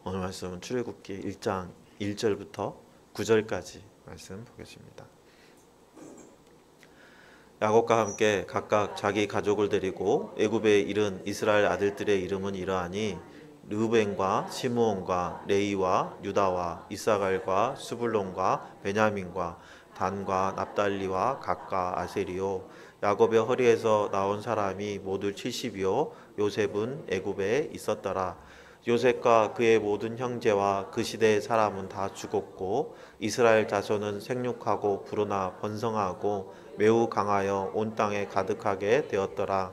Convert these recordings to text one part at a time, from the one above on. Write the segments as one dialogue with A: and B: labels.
A: 오늘 말씀은 출애굽기 1장 1절부터 9절까지 말씀 보겠습니다. 야곱과 함께 각각 자기 가족을 데리고 애굽에 이른 이스라엘 아들들의 이름은 이러하니 르우벤과 시므온과 레이와 유다와 이사갈과 스불론과 베냐민과 단과 납달리와 gad과 아세리요. 야곱의 허리에서 나온 사람이 모두 70이요 요셉은 애굽에 있었더라. 요셉과 그의 모든 형제와 그 시대의 사람은 다 죽었고 이스라엘 자손은 생육하고 불어나 번성하고 매우 강하여 온 땅에 가득하게 되었더라.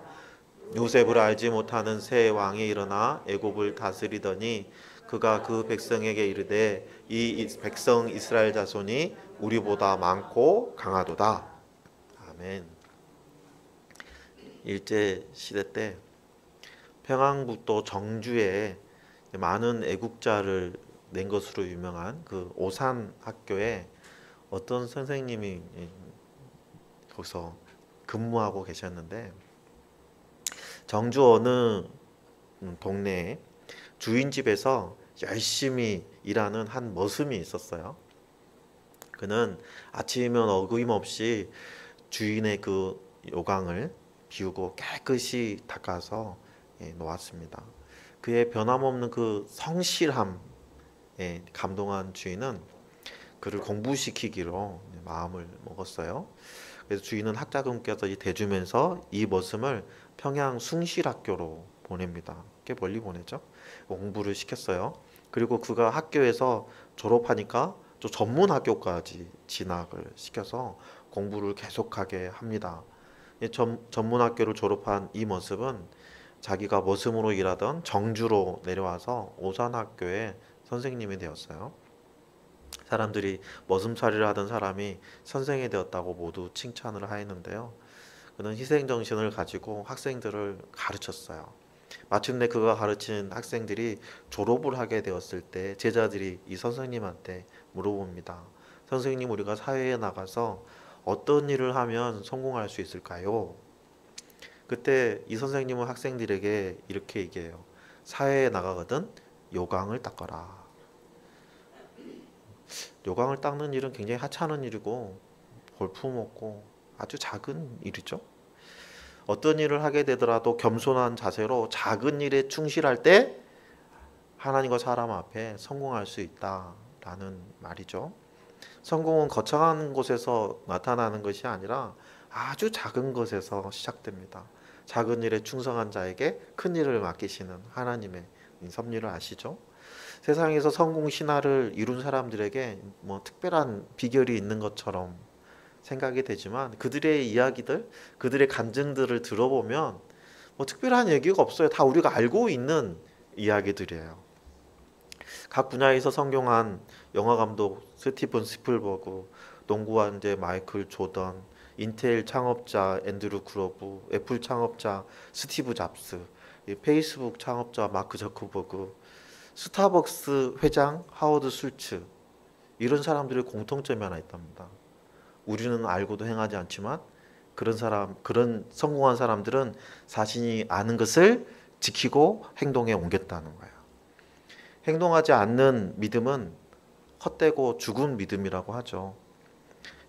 A: 요셉을 알지 못하는 새 왕이 일어나 애굽을 다스리더니 그가 그 백성에게 이르되 이 백성 이스라엘 자손이 우리보다 많고 강하도다. 아멘. 일제 시대 때 평안북도 정주에 많은 애국자를 낸 것으로 유명한 그 오산 학교에 어떤 선생님이 거기서 근무하고 계셨는데 정주 어느 동네에 주인 집에서 열심히 일하는 한 머슴이 있었어요. 그는 아침이면 어김없이 주인의 그 요강을 비우고 깨끗이 닦아서 놓았습니다. 그의 변함없는 그 성실함에 감동한 주인은 그를 공부시키기로 마음을 먹었어요. 그래서 주인은 학자금께서 대주면서 이 머슴을 평양 숭실학교로 보냅니다. 꽤 멀리 보내죠. 공부를 시켰어요. 그리고 그가 학교에서 졸업하니까 또 전문 학교까지 진학을 시켜서 공부를 계속하게 합니다. 전문 학교를 졸업한 이 머슴은 자기가 머슴으로 일하던 정주로 내려와서 오산학교의 선생님이 되었어요. 사람들이 머슴살이를 하던 사람이 선생이 되었다고 모두 칭찬을 하였는데요. 그는 희생정신을 가지고 학생들을 가르쳤어요. 마침내 그가 가르친 학생들이 졸업을 하게 되었을 때 제자들이 이 선생님한테 물어봅니다. 선생님, 우리가 사회에 나가서 어떤 일을 하면 성공할 수 있을까요? 그때 이 선생님은 학생들에게 이렇게 얘기해요. 사회에 나가거든 요강을 닦아라. 요강을 닦는 일은 굉장히 하찮은 일이고 볼품없고 아주 작은 일이죠. 어떤 일을 하게 되더라도 겸손한 자세로 작은 일에 충실할 때 하나님과 사람 앞에 성공할 수 있다라는 말이죠. 성공은 거창한 곳에서 나타나는 것이 아니라 아주 작은 것에서 시작됩니다. 작은 일에 충성한 자에게 큰 일을 맡기시는 하나님의 섭리를 아시죠? 세상에서 성공 신화를 이룬 사람들에게 뭐 특별한 비결이 있는 것처럼 생각이 되지만 그들의 이야기들, 그들의 간증들을 들어보면 뭐 특별한 얘기가 없어요. 다 우리가 알고 있는 이야기들이에요. 각 분야에서 성공한 영화 감독 스티븐 스필버그, 농구 완제 마이클 조던, 인텔 창업자 앤드루 그로브, 애플 창업자 스티브 잡스, 페이스북 창업자 마크 저커버그, 스타벅스 회장 하워드 술츠, 이런 사람들의 공통점이 하나 있답니다. 우리는 알고도 행하지 않지만 그런 성공한 사람들은 자신이 아는 것을 지키고 행동에 옮겼다는 거예요. 행동하지 않는 믿음은 헛되고 죽은 믿음이라고 하죠.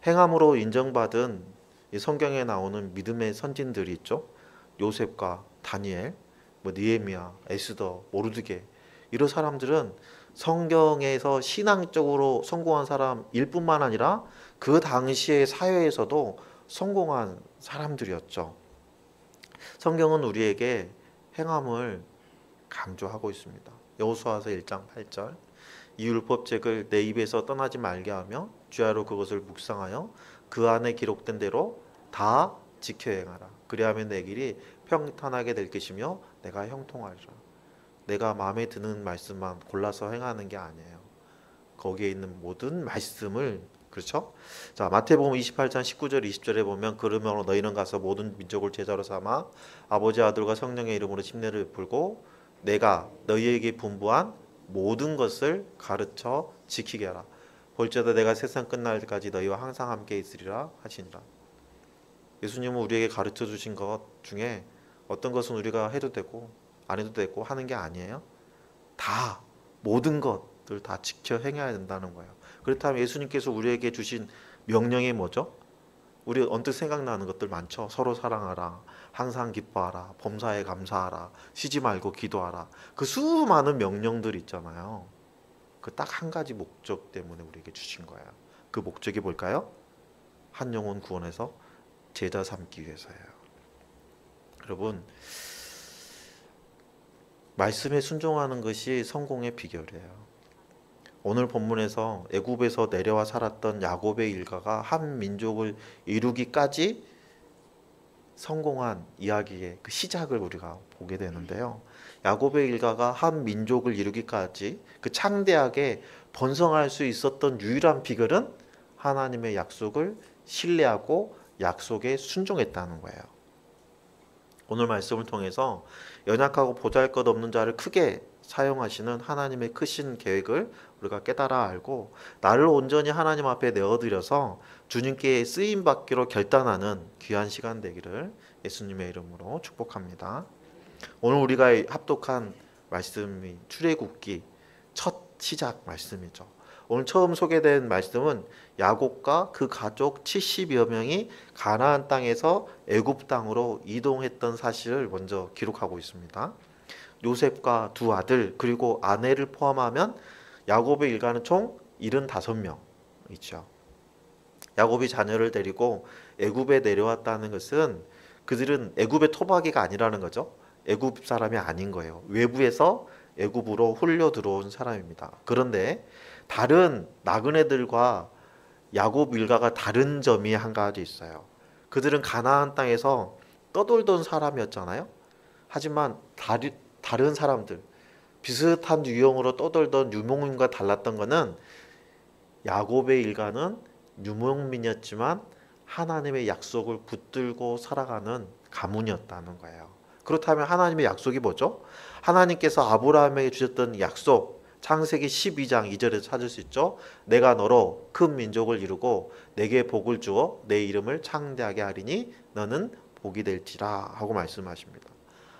A: 행함으로 인정받은 이 성경에 나오는 믿음의 선진들이 있죠. 요셉과 다니엘, 느헤미야, 에스더, 모르드게, 이런 사람들은 성경에서 신앙적으로 성공한 사람일 뿐만 아니라 그 당시의 사회에서도 성공한 사람들이었죠. 성경은 우리에게 행함을 강조하고 있습니다. 여호수아서 1장 8절, 이 율법책을 내 입에서 떠나지 말게 하며 주야로 그것을 묵상하여 그 안에 기록된 대로 다 지켜 행하라. 그리하면 내 길이 평탄하게 될 것이며 내가 형통하리라. 내가 마음에 드는 말씀만 골라서 행하는 게 아니에요. 거기에 있는 모든 말씀을, 그렇죠? 자, 마태복음 28장 19절 20절에 보면 그러므로 너희는 가서 모든 민족을 제자로 삼아 아버지 아들과 성령의 이름으로 침례를 베풀고 내가 너희에게 분부한 모든 것을 가르쳐 지키게 하라. 볼지어다 내가 세상 끝날 때까지 너희와 항상 함께 있으리라 하시니라. 예수님은 우리에게 가르쳐 주신 것 중에 어떤 것은 우리가 해도 되고 안 해도 되고 하는 게 아니에요. 다 모든 것들 다 지켜 행해야 된다는 거예요. 그렇다면 예수님께서 우리에게 주신 명령이 뭐죠? 우리 언뜻 생각나는 것들 많죠. 서로 사랑하라, 항상 기뻐하라, 범사에 감사하라, 쉬지 말고 기도하라. 그 수많은 명령들 있잖아요. 그 딱 한 가지 목적 때문에 우리에게 주신 거예요. 그 목적이 뭘까요? 한 영혼 구원해서 제자 삼기 위해서예요. 여러분, 말씀에 순종하는 것이 성공의 비결이에요. 오늘 본문에서 애굽에서 내려와 살았던 야곱의 일가가 한 민족을 이루기까지 성공한 이야기의 그 시작을 우리가 보게 되는데요. 야곱의 일가가 한 민족을 이루기까지 그 창대하게 번성할 수 있었던 유일한 비결은 하나님의 약속을 신뢰하고 약속에 순종했다는 거예요. 오늘 말씀을 통해서 연약하고 보잘것없는 자를 크게 사용하시는 하나님의 크신 계획을 우리가 깨달아 알고 나를 온전히 하나님 앞에 내어드려서 주님께 쓰임받기로 결단하는 귀한 시간 되기를 예수님의 이름으로 축복합니다. 오늘 우리가 합독한 말씀이 출애굽기 첫 시작 말씀이죠. 오늘 처음 소개된 말씀은 야곱과 그 가족 70여 명이 가나안 땅에서 애굽 땅으로 이동했던 사실을 먼저 기록하고 있습니다. 요셉과 두 아들 그리고 아내를 포함하면 야곱의 일가는 총 75명이죠. 야곱이 자녀를 데리고 애굽에 내려왔다는 것은 그들은 애굽의 토박이가 아니라는 거죠. 애굽 사람이 아닌 거예요. 외부에서 애굽으로 홀려 들어온 사람입니다. 그런데 다른 나그네들과 야곱 일가가 다른 점이 한 가지 있어요. 그들은 가나안 땅에서 떠돌던 사람이었잖아요. 하지만 다른 사람들, 비슷한 유형으로 떠돌던 유목민과 달랐던 것은 야곱의 일가는 유목민이었지만 하나님의 약속을 붙들고 살아가는 가문이었다는 거예요. 그렇다면 하나님의 약속이 뭐죠? 하나님께서 아브라함에게 주셨던 약속, 창세기 12장 2절에서 찾을 수 있죠. 내가 너로 큰 민족을 이루고 내게 복을 주어 내 이름을 창대하게 하리니 너는 복이 될지라 하고 말씀하십니다.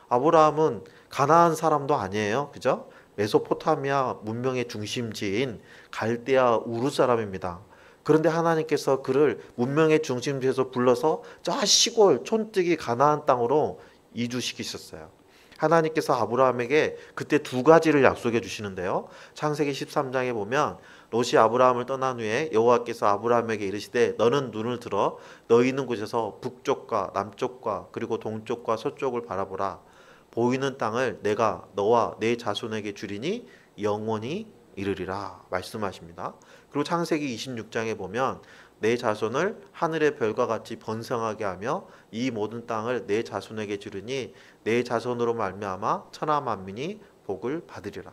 A: 아브라함은 가나안 사람도 아니에요. 그죠? 메소포타미아 문명의 중심지인 갈대아 우르 사람입니다. 그런데 하나님께서 그를 문명의 중심지에서 불러서 저 시골 촌뜨기 가나안 땅으로 이주시키셨어요. 하나님께서 아브라함에게 그때 두 가지를 약속해 주시는데요. 창세기 13장에 보면 롯이 아브라함을 떠난 후에 여호와께서 아브라함에게 이르시되 너는 눈을 들어 너 있는 곳에서 북쪽과 남쪽과 그리고 동쪽과 서쪽을 바라보라. 보이는 땅을 내가 너와 내 자손에게 주리니 영원히 이르리라 말씀하십니다. 그리고 창세기 26장에 보면 내 자손을 하늘의 별과 같이 번성하게 하며 이 모든 땅을 내 자손에게 주리니 내 자손으로 말미암아 천하 만민이 복을 받으리라.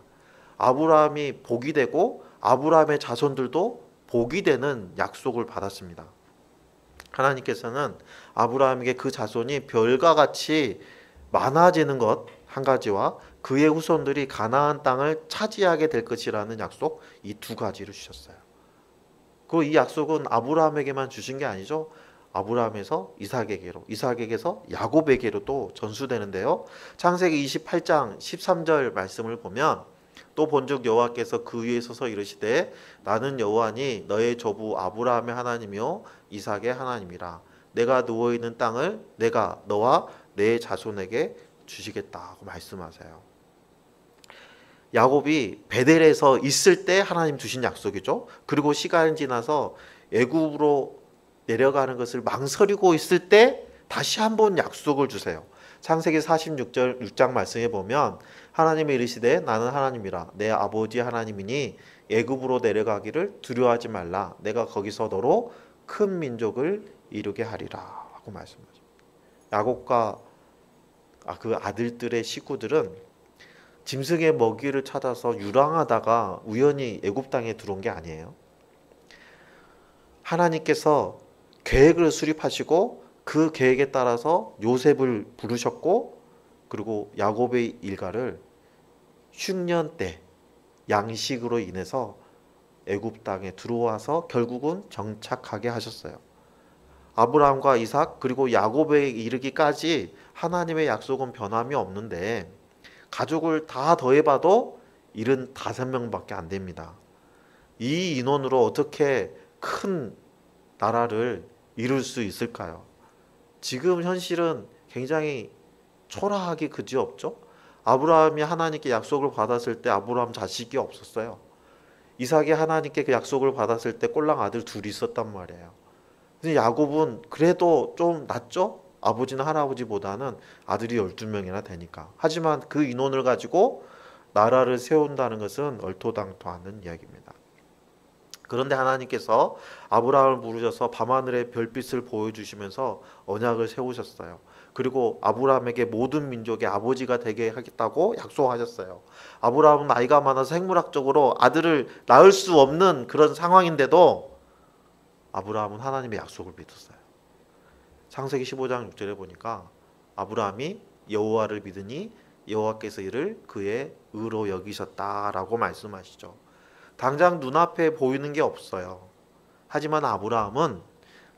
A: 아브라함이 복이 되고 아브라함의 자손들도 복이 되는 약속을 받았습니다. 하나님께서는 아브라함에게 그 자손이 별과 같이 많아지는 것 한 가지와 그의 후손들이 가나안 땅을 차지하게 될 것이라는 약속, 이 두 가지를 주셨어요. 그리고 이 약속은 아브라함에게만 주신 게 아니죠. 아브라함에서 이삭에게로, 이삭에게서 야곱에게로 또 전수되는데요. 창세기 28장 13절 말씀을 보면 또 본즉 여호와께서 그 위에 서서 이르시되 나는 여호와니 너의 조부 아브라함의 하나님이요 이삭의 하나님이라. 내가 누워 있는 땅을 내가 너와 내 자손에게 주시겠다 하고 말씀하세요. 야곱이 베델에서 있을 때 하나님 주신 약속이죠. 그리고 시간이 지나서 애굽으로 내려가는 것을 망설이고 있을 때 다시 한번 약속을 주세요. 창세기 46장 말씀에 보면 하나님이 이르시되 나는 하나님이라 내 아버지 하나님이니 애굽으로 내려가기를 두려워하지 말라. 내가 거기서 너로 큰 민족을 이루게 하리라 하고 말씀하십니다. 야곱과 그 아들들의 식구들은 짐승의 먹이를 찾아서 유랑하다가 우연히 애굽 땅에 들어온 게 아니에요. 하나님께서 계획을 수립하시고 그 계획에 따라서 요셉을 부르셨고 그리고 야곱의 일가를 흉년 때 양식으로 인해서 애굽 땅에 들어와서 결국은 정착하게 하셨어요. 아브라함과 이삭 그리고 야곱에 이르기까지 하나님의 약속은 변함이 없는데 가족을 다 더해봐도 75명밖에 안 됩니다. 이 인원으로 어떻게 큰 나라를 이룰 수 있을까요? 지금 현실은 굉장히 초라하기 그지없죠. 아브라함이 하나님께 약속을 받았을 때 아브라함 자식이 없었어요. 이삭이 하나님께 그 약속을 받았을 때 꼴랑 아들 둘이 있었단 말이에요. 근데 야곱은 그래도 좀 낫죠? 아버지나 할아버지보다는 아들이 12명이나 되니까. 하지만 그 인원을 가지고 나라를 세운다는 것은 얼토당토하는 이야기입니다. 그런데 하나님께서 아브라함을 부르셔서 밤하늘의 별빛을 보여주시면서 언약을 세우셨어요. 그리고 아브라함에게 모든 민족의 아버지가 되게 하겠다고 약속하셨어요. 아브라함은 나이가 많아서 생물학적으로 아들을 낳을 수 없는 그런 상황인데도 아브라함은 하나님의 약속을 믿었어요. 창세기 15장 6절에 보니까 아브라함이 여호와를 믿으니 여호와께서 이를 그의 의로 여기셨다라고 말씀하시죠. 당장 눈앞에 보이는 게 없어요. 하지만 아브라함은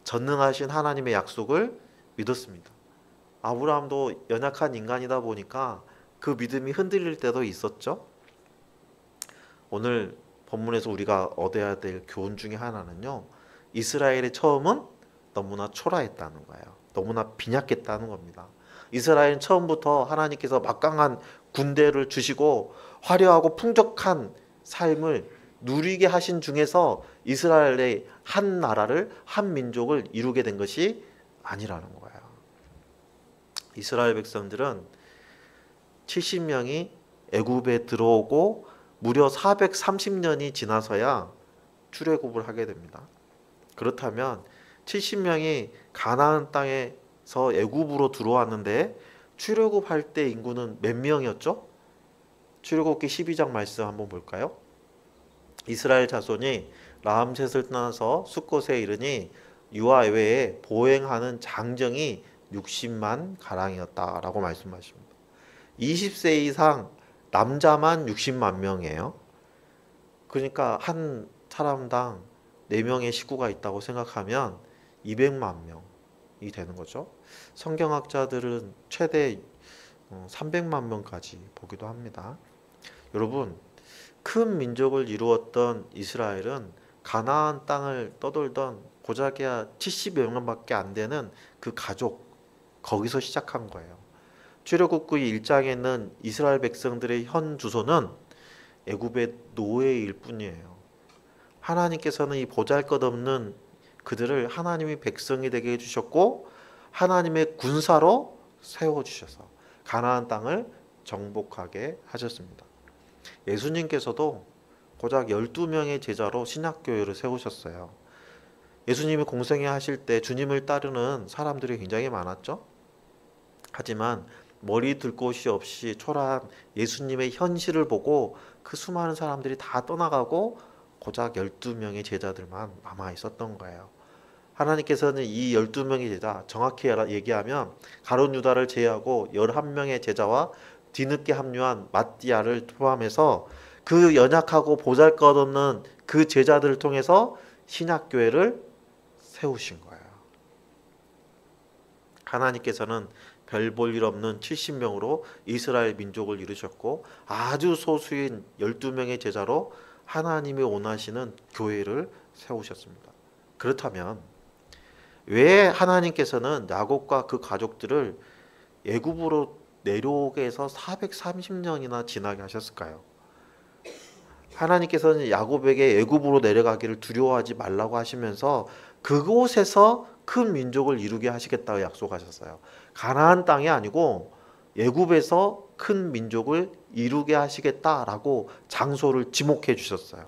A: 전능하신 하나님의 약속을 믿었습니다. 아브라함도 연약한 인간이다 보니까 그 믿음이 흔들릴 때도 있었죠. 오늘 본문에서 우리가 얻어야 될 교훈 중에 하나는요, 이스라엘의 처음은 너무나 초라했다는 거예요. 너무나 빈약했다는 겁니다. 이스라엘은 처음부터 하나님께서 막강한 군대를 주시고 화려하고 풍족한 삶을 누리게 하신 중에서 이스라엘의 한 나라를, 한 민족을 이루게 된 것이 아니라는 거예요. 이스라엘 백성들은 70명이 애굽에 들어오고 무려 430년이 지나서야 출애굽을 하게 됩니다. 그렇다면 70명이 가나안 땅에서 애굽으로 들어왔는데 출애굽할 때 인구는 몇 명이었죠? 출애굽기 12장 말씀 한번 볼까요? 이스라엘 자손이 라암셋을 떠나서 숫곳에 이르니 유아 외에 보행하는 장정이 60만 가량이었다라고 말씀하십니다. 20세 이상 남자만 60만 명이에요. 그러니까 한 사람당 4명의 식구가 있다고 생각하면 200만 명이 되는 거죠. 성경학자들은 최대 300만 명까지 보기도 합니다. 여러분, 큰 민족을 이루었던 이스라엘은 가나안 땅을 떠돌던 고작이야 70여 명밖에 안 되는 그 가족, 거기서 시작한 거예요. 출애굽기 1장에는 이스라엘 백성들의 현 주소는 애굽의 노예일 뿐이에요. 하나님께서는 이 보잘것없는 그들을 하나님의 백성이 되게 해주셨고 하나님의 군사로 세워주셔서 가나안 땅을 정복하게 하셨습니다. 예수님께서도 고작 12명의 제자로 신약교회를 세우셨어요. 예수님이 공생애 하실 때 주님을 따르는 사람들이 굉장히 많았죠. 하지만 머리 둘 곳이 없이 초라한 예수님의 현실을 보고 그 수많은 사람들이 다 떠나가고 고작 12명의 제자들만 남아 있었던 거예요. 하나님께서는 이 12명의 제자, 정확히 얘기하면 가룟 유다를 제외하고 11명의 제자와 뒤늦게 합류한 마띠아를 포함해서 그 연약하고 보잘것없는 그 제자들을 통해서 신약교회를 세우신 거예요. 하나님께서는 별 볼 일 없는 70명으로 이스라엘 민족을 이루셨고 아주 소수인 12명의 제자로 하나님이 원하시는 교회를 세우셨습니다. 그렇다면 왜 하나님께서는 야곱과 그 가족들을 애굽으로 내려오게 해서 430년이나 지나게 하셨을까요? 하나님께서는 야곱에게 애굽으로 내려가기를 두려워하지 말라고 하시면서 그곳에서 큰 민족을 이루게 하시겠다고 약속하셨어요. 가나안 땅이 아니고 애굽에서 큰 민족을 이루게 하시겠다라고 장소를 지목해 주셨어요.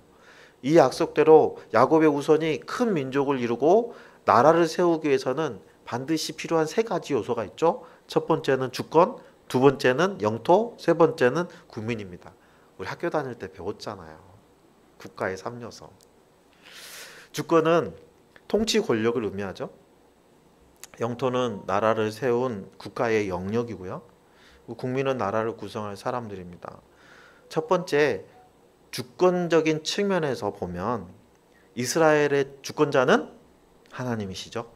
A: 이 약속대로 야곱의 후손이 큰 민족을 이루고 나라를 세우기 위해서는 반드시 필요한 3가지 요소가 있죠. 첫 번째는 주권, 두 번째는 영토, 세 번째는 국민입니다. 우리 학교 다닐 때 배웠잖아요. 국가의 3요소. 주권은 통치 권력을 의미하죠. 영토는 나라를 세운 국가의 영역이고요. 국민은 나라를 구성할 사람들입니다. 첫 번째, 주권적인 측면에서 보면 이스라엘의 주권자는 하나님이시죠.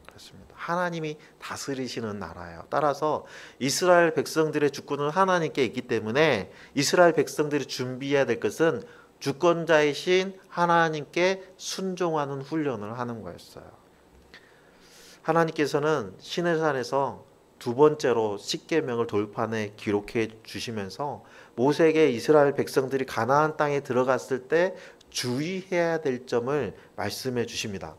A: 그렇습니다. 하나님이 다스리시는 나라예요. 따라서 이스라엘 백성들의 주권은 하나님께 있기 때문에 이스라엘 백성들이 준비해야 될 것은 주권자이신 하나님께 순종하는 훈련을 하는 거였어요. 하나님께서는 시내산에서 두 번째로 십계명을 돌판에 기록해 주시면서 모세에게 이스라엘 백성들이 가나안 땅에 들어갔을 때 주의해야 될 점을 말씀해 주십니다.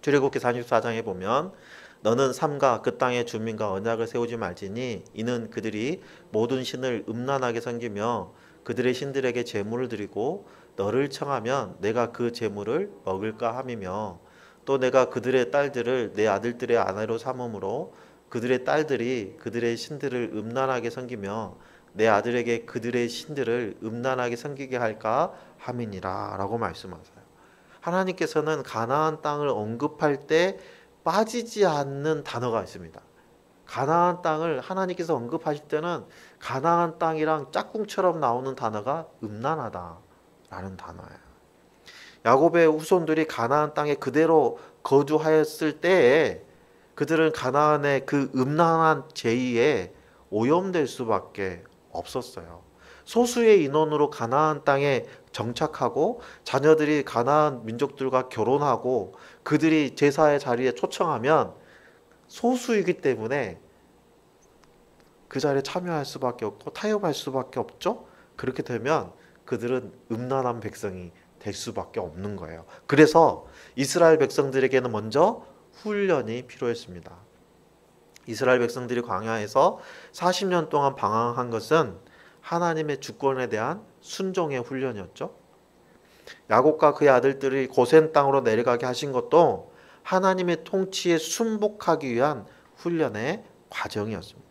A: 출애굽기 44장에 보면 너는 삼가 그 땅의 주민과 언약을 세우지 말지니 이는 그들이 모든 신을 음란하게 섬기며 그들의 신들에게 제물을 드리고 너를 청하면 내가 그 제물을 먹을까 함이며 또 내가 그들의 딸들을 내 아들들의 아내로 삼음으로 그들의 딸들이 그들의 신들을 음란하게 섬기며 내 아들에게 그들의 신들을 음란하게 섬기게 할까 함이니라 라고 말씀하세요. 하나님께서는 가나안 땅을 언급할 때 빠지지 않는 단어가 있습니다. 가나안 땅을 하나님께서 언급하실 때는 가나안 땅이랑 짝꿍처럼 나오는 단어가 음란하다라는 단어예요. 야곱의 후손들이 가나안 땅에 그대로 거주하였을 때에 그들은 가나안의 그 음란한 죄에 오염될 수밖에 없었어요. 소수의 인원으로 가나안 땅에 정착하고 자녀들이 가나안 민족들과 결혼하고 그들이 제사의 자리에 초청하면 소수이기 때문에 그 자리에 참여할 수밖에 없고 타협할 수밖에 없죠. 그렇게 되면 그들은 음란한 백성이 될 수밖에 없는 거예요. 그래서 이스라엘 백성들에게는 먼저 훈련이 필요했습니다. 이스라엘 백성들이 광야에서 40년 동안 방황한 것은 하나님의 주권에 대한 순종의 훈련이었죠. 야곱과 그의 아들들이 고센 땅으로 내려가게 하신 것도 하나님의 통치에 순복하기 위한 훈련의 과정이었습니다.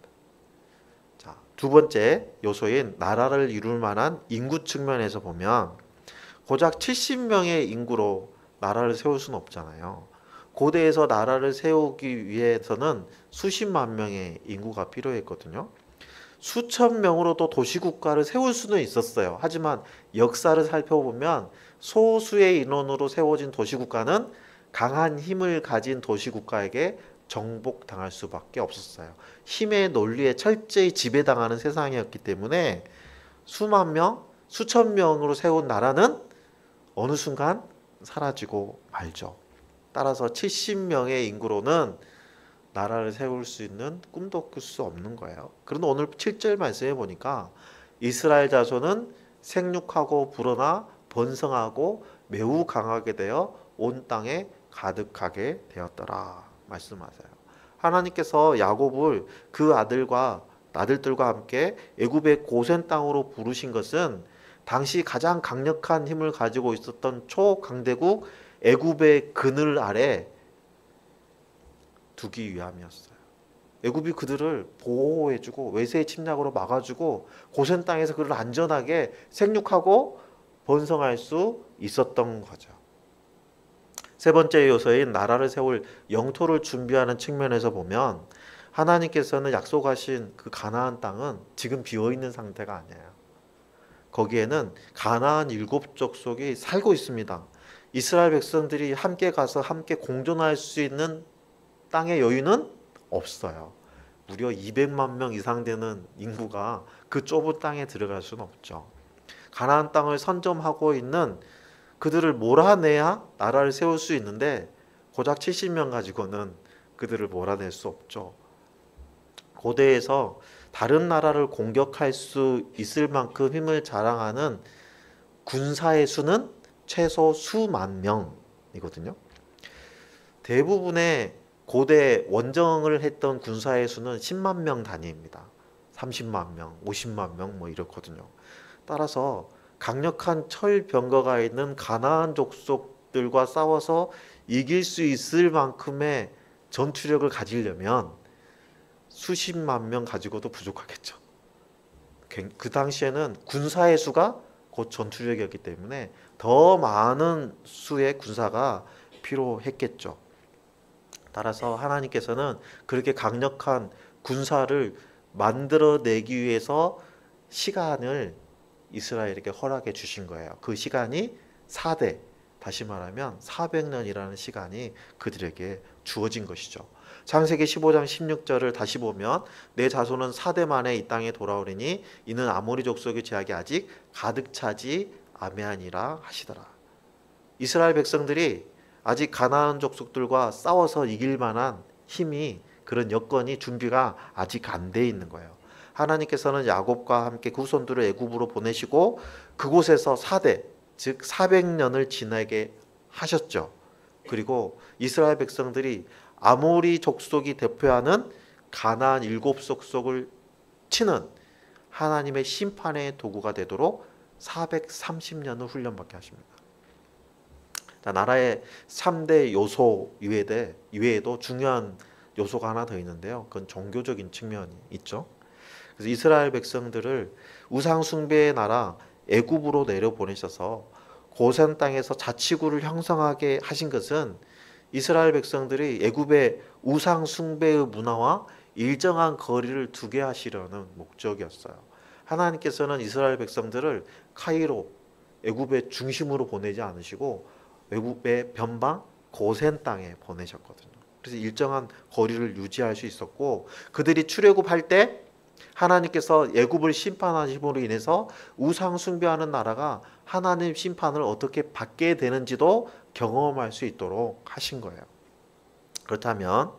A: 자, 두 번째 요소인 나라를 이룰 만한 인구 측면에서 보면 고작 70명의 인구로 나라를 세울 수는 없잖아요. 고대에서 나라를 세우기 위해서는 수십만 명의 인구가 필요했거든요. 수천 명으로도 도시국가를 세울 수는 있었어요. 하지만 역사를 살펴보면 소수의 인원으로 세워진 도시국가는 강한 힘을 가진 도시국가에게 정복당할 수밖에 없었어요. 힘의 논리에 철저히 지배당하는 세상이었기 때문에 수만 명, 수천 명으로 세운 나라는 어느 순간 사라지고 말죠. 따라서 70명의 인구로는 나라를 세울 수 있는 꿈도 꿀 수 없는 거예요. 그런데 오늘 7절 말씀해 보니까 이스라엘 자손은 생육하고 불어나 번성하고 매우 강하게 되어 온 땅에 가득하게 되었더라 말씀하세요. 하나님께서 야곱을 그 아들들과 함께 애굽의 고센 땅으로 부르신 것은 당시 가장 강력한 힘을 가지고 있었던 초강대국 애굽의 그늘 아래 두기 위함이었어요. 애굽이 그들을 보호해주고 외세의 침략으로 막아주고 고센 땅에서 그를 안전하게 생육하고 번성할 수 있었던 거죠. 세 번째 요소인 나라를 세울 영토를 준비하는 측면에서 보면 하나님께서는 약속하신 그 가나안 땅은 지금 비어있는 상태가 아니에요. 거기에는 가나안 7족속이 살고 있습니다. 이스라엘 백성들이 함께 가서 함께 공존할 수 있는 땅의 여유는 없어요. 무려 200만 명 이상 되는 인구가 그 좁은 땅에 들어갈 수는 없죠. 가나안 땅을 선점하고 있는 그들을 몰아내야 나라를 세울 수 있는데 고작 70명 가지고는 그들을 몰아낼 수 없죠. 고대에서 다른 나라를 공격할 수 있을 만큼 힘을 자랑하는 군사의 수는 최소 수만 명이거든요. 대부분의 고대 원정을 했던 군사의 수는 10만 명 단위입니다. 30만 명, 50만 명 뭐 이렇거든요. 따라서 강력한 철병거가 있는 가나안 족속들과 싸워서 이길 수 있을 만큼의 전투력을 가지려면 수십만 명 가지고도 부족하겠죠. 그 당시에는 군사의 수가 곧 전투력이었기 때문에 더 많은 수의 군사가 필요했겠죠. 따라서 하나님께서는 그렇게 강력한 군사를 만들어내기 위해서 시간을 이스라엘에게 허락해 주신 거예요. 그 시간이 4대, 다시 말하면 400년이라는 시간이 그들에게 주어진 것이죠. 창세기 15장 16절을 다시 보면 내 자손은 4대 만에 이 땅에 돌아오리니 이는 아모리 족속의 제약이 아직 가득 차지 아메하니라 하시더라. 이스라엘 백성들이 아직 가나안 족속들과 싸워서 이길 만한 힘이 그런 여건이 준비가 아직 안 돼 있는 거예요. 하나님께서는 야곱과 함께 그 후손들을 애굽으로 보내시고 그곳에서 4대 즉 400년을 지나게 하셨죠. 그리고 이스라엘 백성들이 아모리 족속이 대표하는 가나안 7족속을 치는 하나님의 심판의 도구가 되도록 430년을 훈련받게 하십니다. 나라의 3대 요소 이외에도 중요한 요소가 하나 더 있는데요. 그건 종교적인 측면이 있죠. 그래서 이스라엘 백성들을 우상 숭배의 나라 애굽으로 내려보내셔서 고센 땅에서 자치구를 형성하게 하신 것은 이스라엘 백성들이 애굽의 우상 숭배의 문화와 일정한 거리를 두게 하시려는 목적이었어요. 하나님께서는 이스라엘 백성들을 카이로 애굽의 중심으로 보내지 않으시고 애굽의 변방 고센 땅에 보내셨거든요. 그래서 일정한 거리를 유지할 수 있었고 그들이 출애굽할 때 하나님께서 애굽을 심판하심으로 인해서 우상 숭배하는 나라가 하나님 심판을 어떻게 받게 되는지도 경험할 수 있도록 하신 거예요. 그렇다면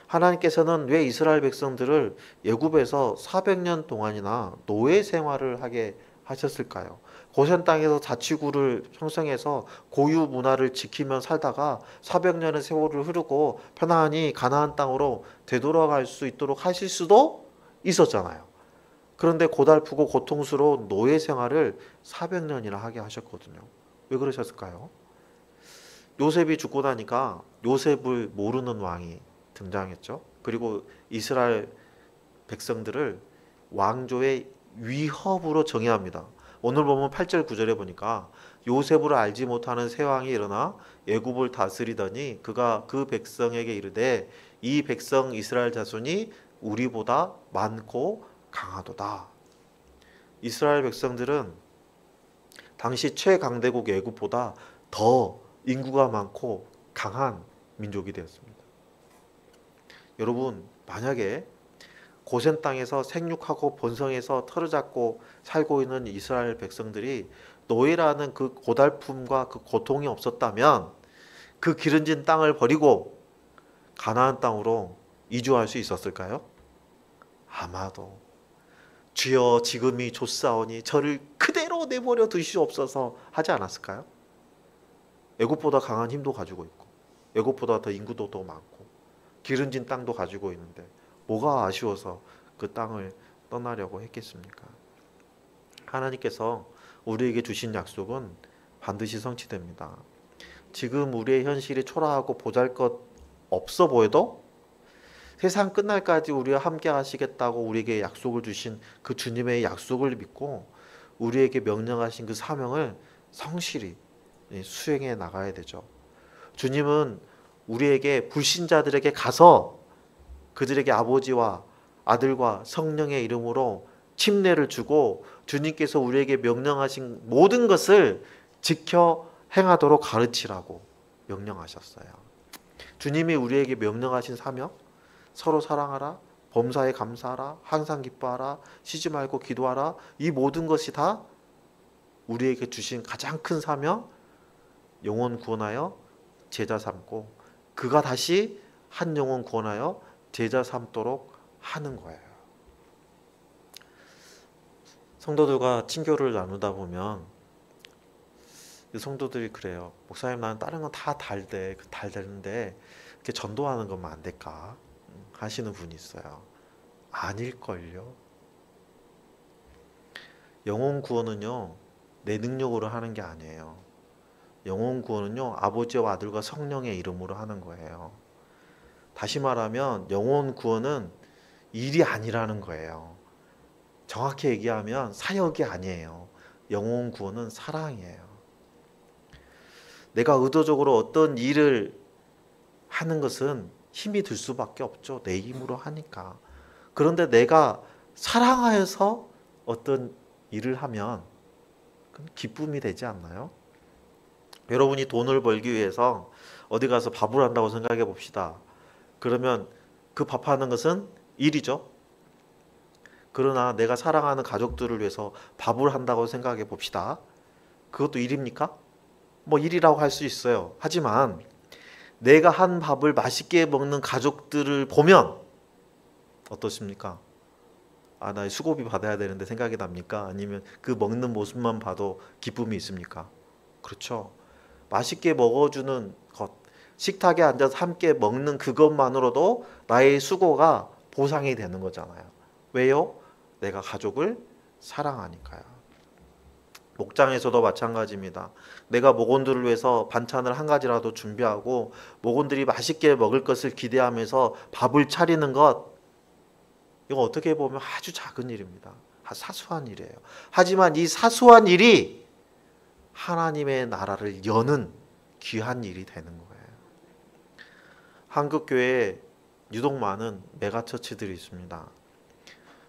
A: 하나님께서는 왜 이스라엘 백성들을 애굽에서 400년 동안이나 노예 생활을 하게 하셨을까요? 고센 땅에서 자치구를 형성해서 고유 문화를 지키며 살다가 400년의 세월을 흐르고 편안히 가나안 땅으로 되돌아갈 수 있도록 하실 수도 있었잖아요. 그런데 고달프고 고통스러운 노예 생활을 400년이나 하게 하셨거든요. 왜 그러셨을까요? 요셉이 죽고 나니까 요셉을 모르는 왕이 등장했죠. 그리고 이스라엘 백성들을 왕조의 위협으로 정의합니다. 오늘 보면 8절 9절에 보니까 요셉을 알지 못하는 새 왕이 일어나 애굽을 다스리더니 그가 그 백성에게 이르되 이 백성 이스라엘 자손이 우리보다 많고 강하도다. 이스라엘 백성들은 당시 최강대국 애굽보다 더 인구가 많고 강한 민족이 되었습니다. 여러분, 만약에 고센 땅에서 생육하고 번성해서 털을 잡고 살고 있는 이스라엘 백성들이 노예라는 그 고달픔과 그 고통이 없었다면 그 기름진 땅을 버리고 가나안 땅으로 이주할 수 있었을까요? 아마도 주여 지금이 좋사오니 저를 그대로 내버려 두시옵소서 하지 않았을까요? 애굽보다 강한 힘도 가지고 있고 애굽보다 더 인구도 더 많고 기름진 땅도 가지고 있는데 뭐가 아쉬워서 그 땅을 떠나려고 했겠습니까? 하나님께서 우리에게 주신 약속은 반드시 성취됩니다. 지금 우리의 현실이 초라하고 보잘것 없어 보여도 세상 끝날까지 우리와 함께 하시겠다고 우리에게 약속을 주신 그 주님의 약속을 믿고 우리에게 명령하신 그 사명을 성실히 수행해 나가야 되죠. 주님은 우리에게 불신자들에게 가서 그들에게 아버지와 아들과 성령의 이름으로 침례를 주고 주님께서 우리에게 명령하신 모든 것을 지켜 행하도록 가르치라고 명령하셨어요. 주님이 우리에게 명령하신 사명, 서로 사랑하라, 범사에 감사하라, 항상 기뻐하라, 쉬지 말고 기도하라, 이 모든 것이 다 우리에게 주신 가장 큰 사명, 영혼 구원하여 제자 삼고 그가 다시 한 영혼 구원하여 제자 삼도록 하는 거예요. 성도들과 친교를 나누다 보면 성도들이 그래요. 목사님, 나는 다른 건 다 달되 되는데 이렇게 전도하는 것만 안 될까 하시는 분이 있어요. 아닐걸요. 영혼 구원은요 내 능력으로 하는 게 아니에요. 영혼 구원은요 아버지와 아들과 성령의 이름으로 하는 거예요. 다시 말하면 영혼 구원은 일이 아니라는 거예요. 정확히 얘기하면 사역이 아니에요. 영혼 구원은 사랑이에요. 내가 의도적으로 어떤 일을 하는 것은 힘이 들 수밖에 없죠. 내 힘으로 하니까. 그런데 내가 사랑하여서 어떤 일을 하면 그건 기쁨이 되지 않나요? 여러분이 돈을 벌기 위해서 어디 가서 밥을 한다고 생각해 봅시다. 그러면 그 밥하는 것은 일이죠. 그러나 내가 사랑하는 가족들을 위해서 밥을 한다고 생각해 봅시다. 그것도 일입니까? 뭐 일이라고 할 수 있어요. 하지만 내가 한 밥을 맛있게 먹는 가족들을 보면 어떻습니까? 아, 나 수고비 받아야 되는데 생각이 납니까? 아니면 그 먹는 모습만 봐도 기쁨이 있습니까? 그렇죠. 맛있게 먹어주는 것, 식탁에 앉아서 함께 먹는 그것만으로도 나의 수고가 보상이 되는 거잖아요. 왜요? 내가 가족을 사랑하니까요. 목장에서도 마찬가지입니다. 내가 목원들을 위해서 반찬을 한 가지라도 준비하고 목원들이 맛있게 먹을 것을 기대하면서 밥을 차리는 것, 이거 어떻게 보면 아주 작은 일입니다. 사소한 일이에요. 하지만 이 사소한 일이 하나님의 나라를 여는 귀한 일이 되는 거예요. 한국 교회에 유독 많은 메가처치들이 있습니다.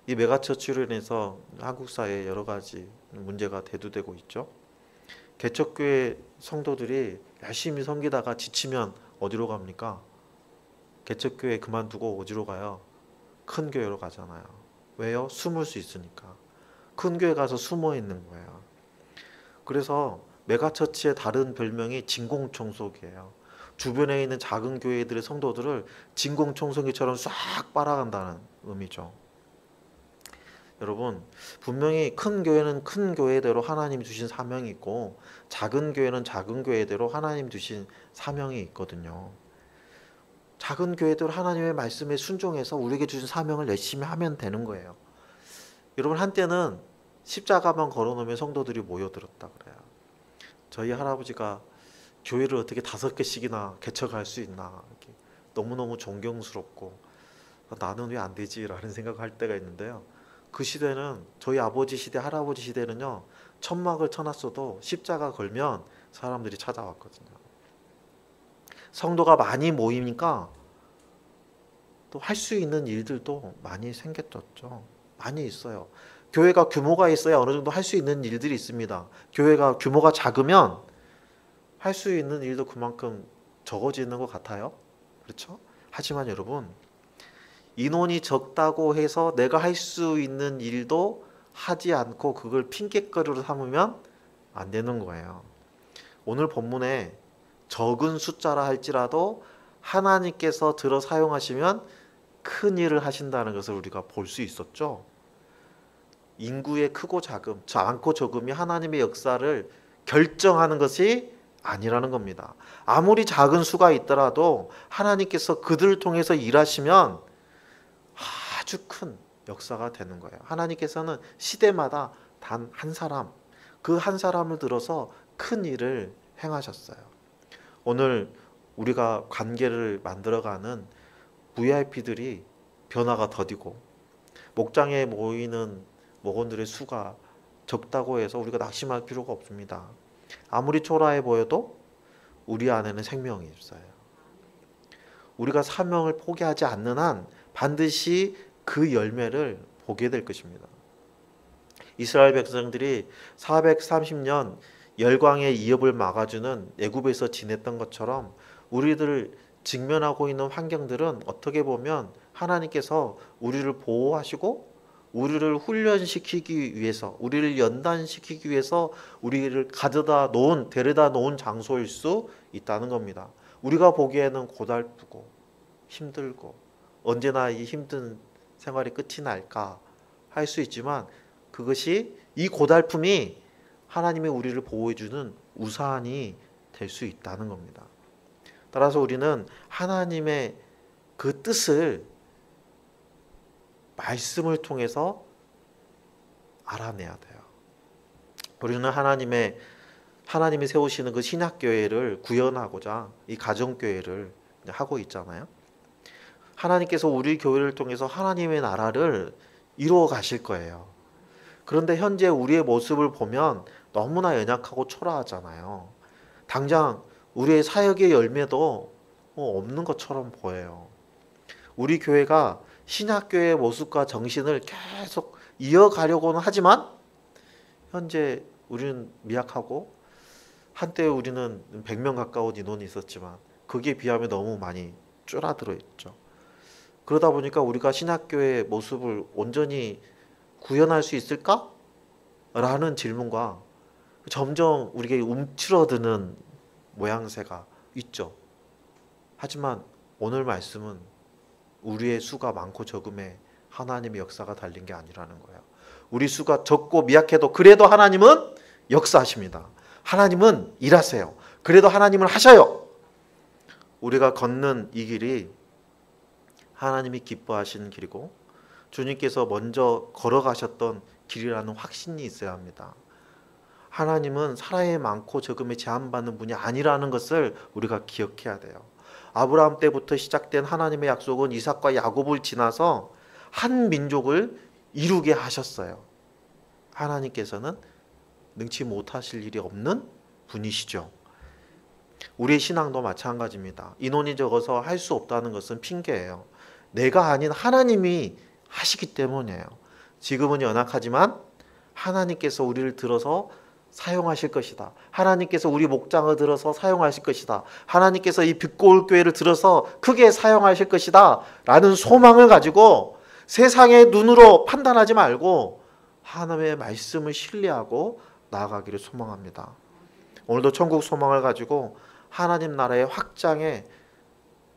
A: 이 메가처치로 인해서 한국 사회에 여러 가지 문제가 대두되고 있죠. 개척교회 성도들이 열심히 섬기다가 지치면 어디로 갑니까? 개척교회 그만두고 어디로 가요? 큰 교회로 가잖아요. 왜요? 숨을 수 있으니까. 큰 교회 가서 숨어 있는 거예요. 그래서 메가처치의 다른 별명이 진공청소기예요. 주변에 있는 작은 교회들의 성도들을 진공청소기처럼 싹 빨아간다는 의미죠. 여러분, 분명히 큰 교회는 큰 교회대로 하나님이 주신 사명이 있고 작은 교회는 작은 교회대로 하나님 주신 사명이 있거든요. 작은 교회대로 하나님의 말씀에 순종해서 우리에게 주신 사명을 열심히 하면 되는 거예요. 여러분, 한때는 십자가만 걸어놓으면 성도들이 모여들었다 그래요. 저희 할아버지가 교회를 어떻게 5개씩이나 개척할 수 있나, 이렇게 너무너무 존경스럽고 나는 왜 안 되지? 라는 생각을 할 때가 있는데요. 그 시대는, 저희 아버지 시대, 할아버지 시대는요, 천막을 쳐놨어도 십자가 걸면 사람들이 찾아왔거든요. 성도가 많이 모이니까 또 할 수 있는 일들도 많이 생겼죠. 많이 있어요. 교회가 규모가 있어야 어느 정도 할 수 있는 일들이 있습니다. 교회가 규모가 작으면 할 수 있는 일도 그만큼 적어지는 것 같아요. 그렇죠? 하지만 여러분, 인원이 적다고 해서 내가 할 수 있는 일도 하지 않고 그걸 핑계거리로 삼으면 안 되는 거예요. 오늘 본문에 적은 숫자라 할지라도 하나님께서 들어 사용하시면 큰 일을 하신다는 것을 우리가 볼 수 있었죠. 인구의 크고 작음, 많고 적음이 하나님의 역사를 결정하는 것이 아니라는 겁니다. 아무리 작은 수가 있더라도 하나님께서 그들을 통해서 일하시면 아주 큰 역사가 되는 거예요. 하나님께서는 시대마다 단 한 사람, 그 한 사람을 들어서 큰 일을 행하셨어요. 오늘 우리가 관계를 만들어가는 VIP들이 변화가 더디고 목장에 모이는 목원들의 수가 적다고 해서 우리가 낙심할 필요가 없습니다. 아무리 초라해 보여도 우리 안에는 생명이 있어요. 우리가 사명을 포기하지 않는 한 반드시 그 열매를 보게 될 것입니다. 이스라엘 백성들이 430년 열광의 이업을 막아주는 애굽에서 지냈던 것처럼 우리들 직면하고 있는 환경들은 어떻게 보면 하나님께서 우리를 보호하시고 우리를 훈련시키기 위해서, 우리를 연단시키기 위해서 우리를 데려다 놓은 장소일 수 있다는 겁니다. 우리가 보기에는 고달프고 힘들고 언제나 이 힘든 생활이 끝이 날까 할 수 있지만 그것이, 이 고달픔이 하나님이 우리를 보호해주는 우산이 될 수 있다는 겁니다. 따라서 우리는 하나님의 그 뜻을 말씀을 통해서 알아내야 돼요. 우리는 하나님이 세우시는 그 신약교회를 구현하고자 이 가정교회를 하고 있잖아요. 하나님께서 우리 교회를 통해서 하나님의 나라를 이루어 가실 거예요. 그런데 현재 우리의 모습을 보면 너무나 연약하고 초라하잖아요. 당장 우리의 사역의 열매도 없는 것처럼 보여요. 우리 교회가 신약교회의 모습과 정신을 계속 이어가려고는 하지만 현재 우리는 미약하고 한때 우리는 100명 가까운 인원이 있었지만 거기에 비하면 너무 많이 줄어들어 있죠. 그러다 보니까 우리가 신학교의 모습을 온전히 구현할 수 있을까? 라는 질문과 점점 우리에게 움츠러드는 모양새가 있죠. 하지만 오늘 말씀은 우리의 수가 많고 적음에 하나님의 역사가 달린 게 아니라는 거예요. 우리 수가 적고 미약해도 그래도 하나님은 역사하십니다. 하나님은 일하세요. 그래도 하나님은 하셔요. 우리가 걷는 이 길이 하나님이 기뻐하시는 길이고 주님께서 먼저 걸어가셨던 길이라는 확신이 있어야 합니다. 하나님은 사람이 많고 적음에 제한받는 분이 아니라는 것을 우리가 기억해야 돼요. 아브라함 때부터 시작된 하나님의 약속은 이삭과 야곱을 지나서 한 민족을 이루게 하셨어요. 하나님께서는 능치 못하실 일이 없는 분이시죠. 우리의 신앙도 마찬가지입니다. 인원이 적어서 할 수 없다는 것은 핑계예요. 내가 아닌 하나님이 하시기 때문이에요. 지금은 연약하지만 하나님께서 우리를 들어서 사용하실 것이다. 하나님께서 우리 목장을 들어서 사용하실 것이다. 하나님께서 이 빛고울 교회를 들어서 크게 사용하실 것이다. 라는 소망을 가지고 세상의 눈으로 판단하지 말고 하나님의 말씀을 신뢰하고 나아가기를 소망합니다. 오늘도 천국 소망을 가지고 하나님 나라의 확장에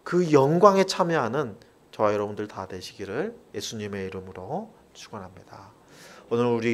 A: 그 영광에 참여하는 저와 여러분들 다 되시기를 예수님의 이름으로 축원합니다. 오늘 우리